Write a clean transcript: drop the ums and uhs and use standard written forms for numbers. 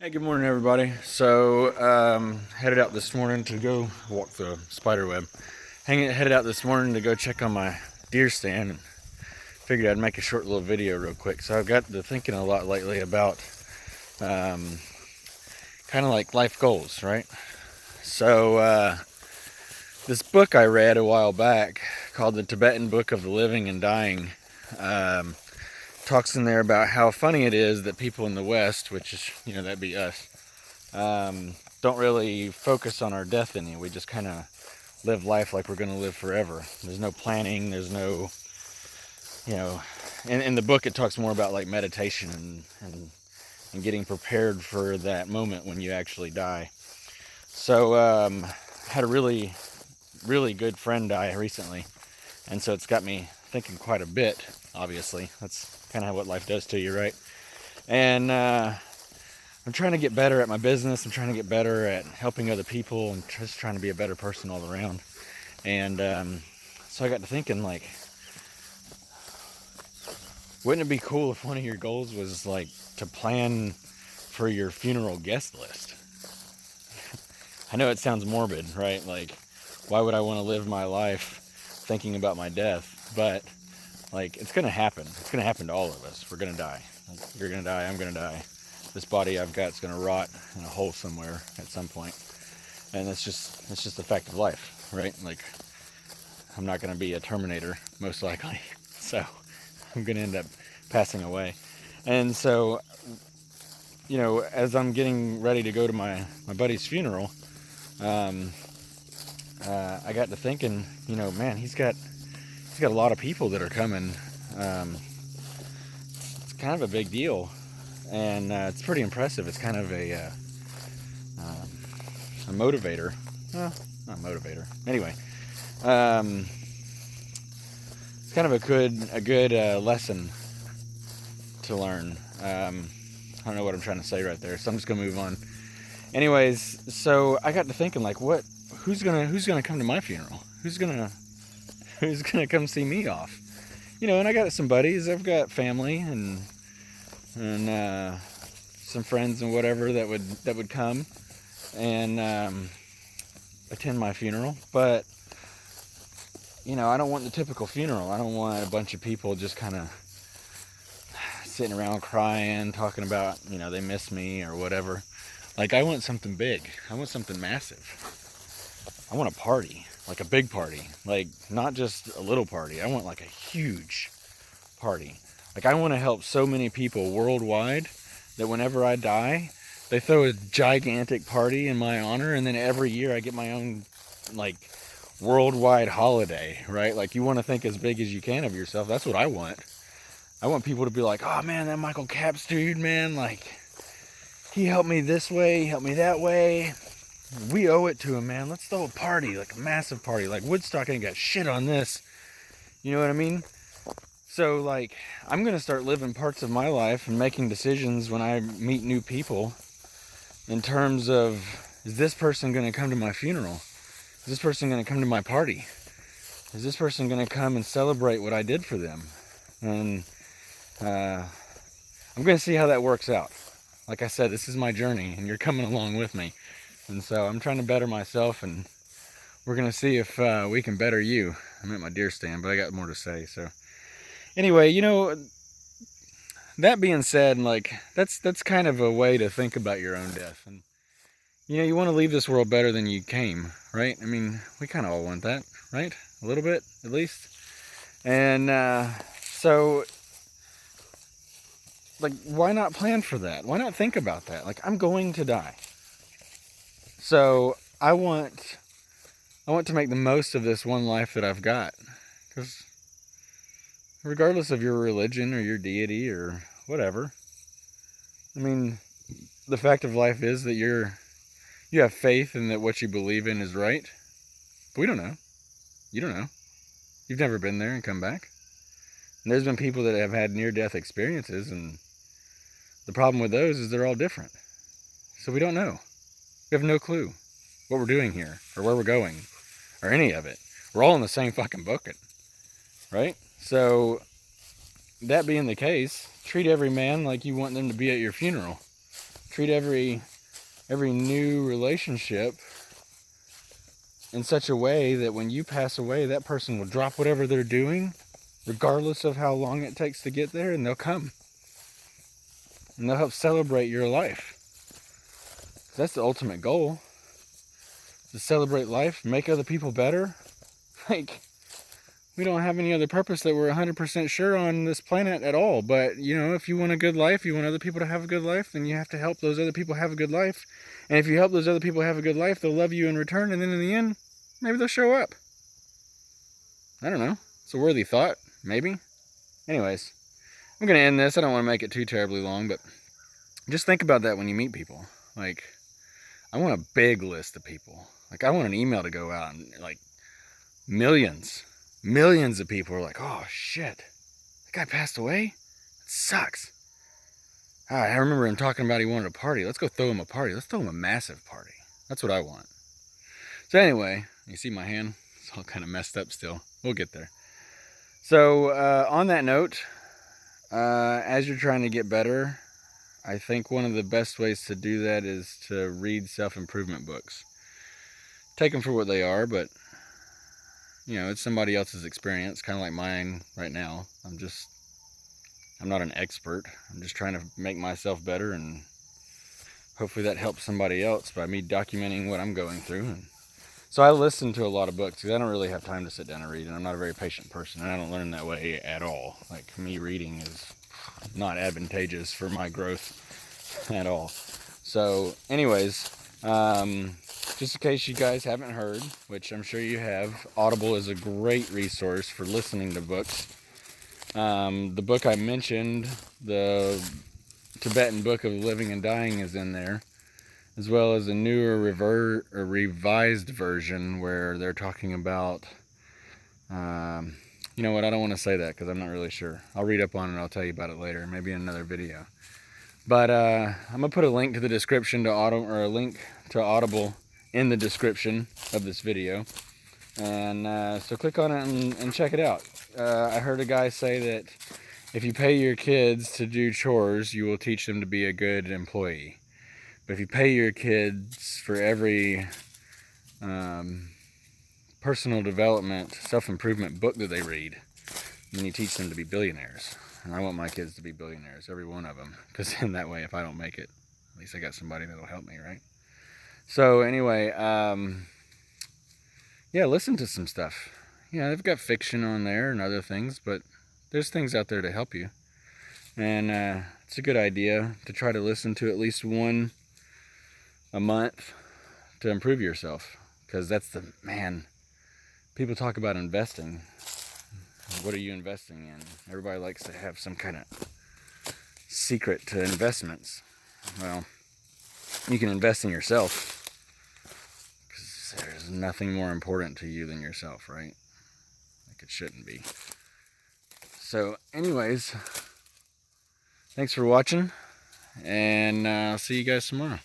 Hey, good morning, everybody. So, headed out this morning to go walk the spider web. Headed out this morning to go check on my deer stand, and figured I'd make a short little video real quick. So I've got to thinking a lot lately about kind of like life goals, right? So, this book I read a while back called The Tibetan Book of the Living and Dying um, talks in there about how funny it is that people in the West, which is, that'd be us, don't really focus on our death any. We just kind of live life like we're going to live forever. There's no planning. There's no, in the book it talks more about like meditation and getting prepared for that moment when you actually die. So, had a really, really good friend die recently. And so it's got me thinking quite a bit, obviously. That's kind of what life does to you, right? And I'm trying to get better at my business. I'm trying to get better at helping other people and just trying to be a better person all around. And so I got to thinking, like, wouldn't it be cool if one of your goals was like to plan for your funeral guest list? I know it sounds morbid, right? Like, why would I want to live my life thinking about my death? But like, it's gonna happen. It's gonna happen to all of us. We're gonna die. Like, you're gonna die. I'm gonna die. This body I've got is gonna rot in a hole somewhere at some point, and it's just a fact of life, right? Like, I'm not gonna be a Terminator most likely, so I'm gonna end up passing away. And so, as I'm getting ready to go to my buddy's funeral, um, I got to thinking, man, he's got a lot of people that are coming. It's kind of a big deal, and it's pretty impressive. It's kind of a motivator. Well, not motivator. Anyway, um, it's kind of a good lesson to learn. I don't know what I'm trying to say right there, so I'm just gonna move on. Anyways, so I got to thinking, like, who's gonna come to my funeral? Who's gonna come see me off? And I got some buddies. I've got family and some friends and whatever that would come and attend my funeral. But I don't want the typical funeral. I don't want a bunch of people just kind of sitting around crying, talking about they miss me or whatever. Like, I want something big. I want something massive. I want a party, like a big party, like not just a little party. I want like a huge party. Like, I want to help so many people worldwide that whenever I die, they throw a gigantic party in my honor, and then every year I get my own like worldwide holiday, right? Like, you want to think as big as you can of yourself. That's what I want. I want people to be like, oh man, that Michael Capps dude, man, like, he helped me this way, he helped me that way. We owe it to him, man. Let's throw a party, like a massive party. Like, Woodstock ain't got shit on this. You know what I mean? So, like, I'm going to start living parts of my life and making decisions when I meet new people in terms of, is this person going to come to my funeral? Is this person going to come to my party? Is this person going to come and celebrate what I did for them? And I'm going to see how that works out. Like I said, this is my journey, and you're coming along with me. And so I'm trying to better myself, and we're going to see if we can better you. I'm at my deer stand, but I got more to say, so... Anyway, that being said, like, that's kind of a way to think about your own death. And, you want to leave this world better than you came, right? I mean, we kind of all want that, right? A little bit, at least. And so, like, why not plan for that? Why not think about that? Like, I'm going to die. So, I want to make the most of this one life that I've got. Because regardless of your religion or your deity or whatever, I mean, the fact of life is that you have faith in that what you believe in is right. But we don't know. You don't know. You've never been there and come back. And there's been people that have had near-death experiences, and the problem with those is they're all different. So we don't know. We have no clue what we're doing here or where we're going or any of it. We're all in the same fucking bucket, right? So, that being the case, treat every man like you want them to be at your funeral. treat every new relationship in such a way that when you pass away, that person will drop whatever they're doing, regardless of how long it takes to get there, and they'll come. And they'll help celebrate your life. That's the ultimate goal. To celebrate life, make other people better. Like, we don't have any other purpose that we're 100% sure on this planet at all. But, you know, if you want a good life, you want other people to have a good life, then you have to help those other people have a good life. And if you help those other people have a good life, they'll love you in return. And then in the end, maybe they'll show up. I don't know. It's a worthy thought, maybe. Anyways, I'm going to end this. I don't want to make it too terribly long, but just think about that when you meet people. Like, I want a big list of people. Like, I want an email to go out and, like, millions of people are like, oh, shit, that guy passed away? It sucks. I remember him talking about he wanted a party. Let's go throw him a party. Let's throw him a massive party. That's what I want. So anyway, you see my hand? It's all kind of messed up still. We'll get there. So on that note, as you're trying to get better, I think one of the best ways to do that is to read self-improvement books. Take them for what they are, but, you know, it's somebody else's experience, kind of like mine right now. I'm not an expert. I'm just trying to make myself better, and hopefully that helps somebody else by me documenting what I'm going through. And so I listen to a lot of books because I don't really have time to sit down and read, and I'm not a very patient person, and I don't learn that way at all. Like, me reading is not advantageous for my growth at all. So anyways, just in case you guys haven't heard, which I'm sure you have, Audible is a great resource for listening to books. The book I mentioned, the Tibetan Book of Living and Dying, is in there, as well as a newer revised version where they're talking about, you know what, I don't want to say that because I'm not really sure. I'll read up on it and I'll tell you about it later, maybe in another video. But I'm going to put a link to the description to Audible, or a link to Audible in the description of this video. And so click on it and check it out. I heard a guy say that if you pay your kids to do chores, you will teach them to be a good employee. But if you pay your kids for every personal development, self-improvement book that they read, then you teach them to be billionaires. And I want my kids to be billionaires, every one of them. Because in that way, if I don't make it, at least I got somebody that'll help me, right? So anyway, yeah, listen to some stuff. Yeah, they've got fiction on there and other things, but there's things out there to help you. And it's a good idea to try to listen to at least one a month to improve yourself. Because that's people talk about investing. What are you investing in? Everybody likes to have some kind of secret to investments. Well, you can invest in yourself, because there's nothing more important to you than yourself, right? Like, it shouldn't be. So anyways, thanks for watching, and I'll see you guys tomorrow.